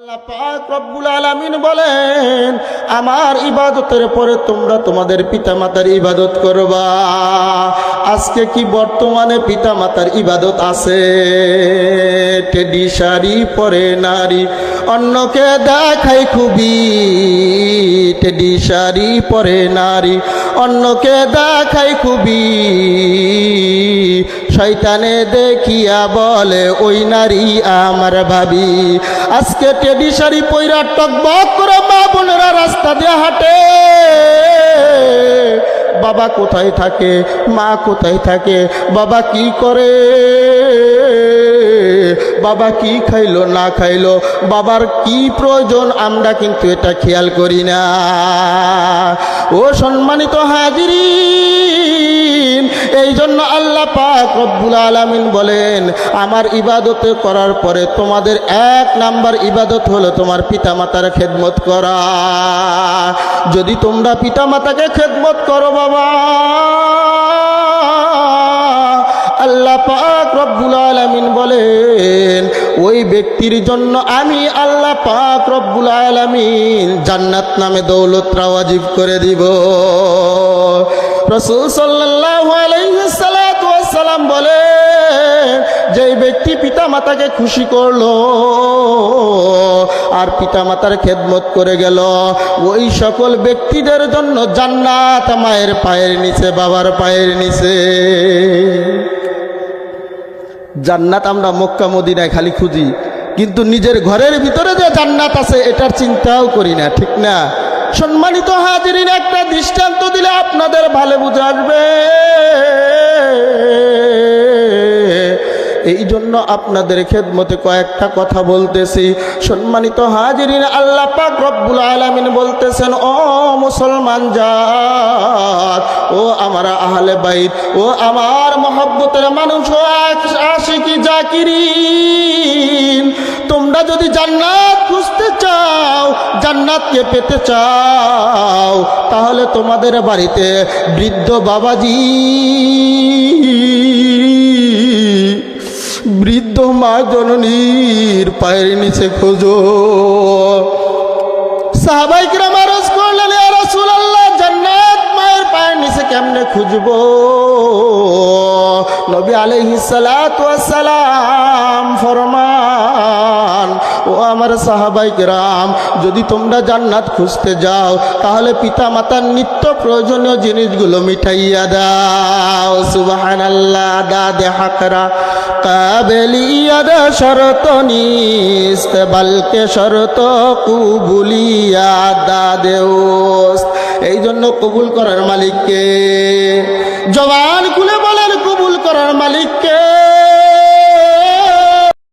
আল্লাহ পাক রব্বুল আলামিন বলেন, আমার ইবাদতের পরে তোমরা তোমাদের পিতামাতার ইবাদত করবা। আজকে কি বর্তমানে পিতামাতার ইবাদত আছে? টেডি শাড়ি পরে নারী অন্যকে দেখায় খুবই, টেডি শাড়ি পরে নারী অন্যকে দেখায় খুবই, শয়তানে দেখিয়া বলে ওই নারী আমার ভাবি। আজকে টেডি শাড়ি পইরা টকবক করে মা বোনেরা রাস্তা দিয়ে হাঁটে। বাবা কোথায় থাকে, মা কোথায় থাকে, বাবা কি করে, বাবা কি খাইলো না খাইলো, বাবার কি প্রয়োজন, আমরা কিন্তু এটা খেয়াল করি না। ও সম্মানিত হাজিরিন, এই জন্য আল্লাহ পাক রব্বুল আলামিন বলেন, আমার ইবাদত করার পরে তোমাদের এক নাম্বার ইবাদত হলো তোমার পিতামাতার খেদমত করা। যদি তোমরা পিতামাতাকে খেদমত করো বাবা, আল্লাহ পাক রব্বুল আলামিন বলেন, ওই ব্যক্তির জন্য আমি আল্লাহ পাক রব্বুল আলামিন জান্নাত নামে দৌলত ওয়াজিব করে দিব। রাসূল সাল্লাল্লাহু আলাইহি সাল্লাম বলেন, যে ব্যক্তি পিতামাতাকে খুশি করলো আর পিতামাতার খেদমত করে গেল, ওই সকল ব্যক্তিদের জন্য জান্নাত মায়ের পায়ের নিচে, বাবার পায়ের নিচে। জান্নাত আমরা মক্কা মদিনায় খালি খুঁজি, কিন্তু নিজের ঘরের ভিতরে যে জান্নাত আছে এটার চিন্তাও করি না, ঠিক না? সম্মানিত হাজিরিন, একটা দৃষ্টান্ত দিলে আপনাদের ভালো বুঝে আসবে। এই জন্য আপনাদের খেদমতে কয়েকটা কথা বলতেছি। সম্মানিত হাজিরিন, আল্লাহ পাক রব্বুল আলামিন বলতেছেন, ও মুসলমান জাত, ও আমার আহলে বাইত, ও আমার মহব্বতের মানুষ, ও আশিকি জাকিরিন, তোমরা যদি জান্নাত খুঁজতে চাও, জান্নাতকে পেতে চাও, তাহলে তোমাদের বাড়িতে বৃদ্ধ বাবাজি, বৃদ্ধ মা জননীর পায়ের নিচে খোঁজো। সাহাবায়ে কিরাম আরজ করলেন, ইয়া রাসূলুল্লাহ, জান্নাত মায়ের পায়ের নিচে কেমনে খুঁজবো? নবী আলাইহিস সালাতু ওয়াস সালাম ফরমান, ও আমার সাহাবায়ে কিরাম, যদি তোমরা জান্নাত খুঁজতে যাও, তাহলে পিতা মাতার নিত্য প্রয়োজনীয় জিনিসগুলো মিটাইয়া দাও। সুবহানাল্লাহ। দাদে হাকরা কাবেলিয়াদ শরত নিস্ত, বলকে শরত কুবুলিয়া দাদেওস। এই জন্য কবুল করার মালিককে জবান খুলে বলেন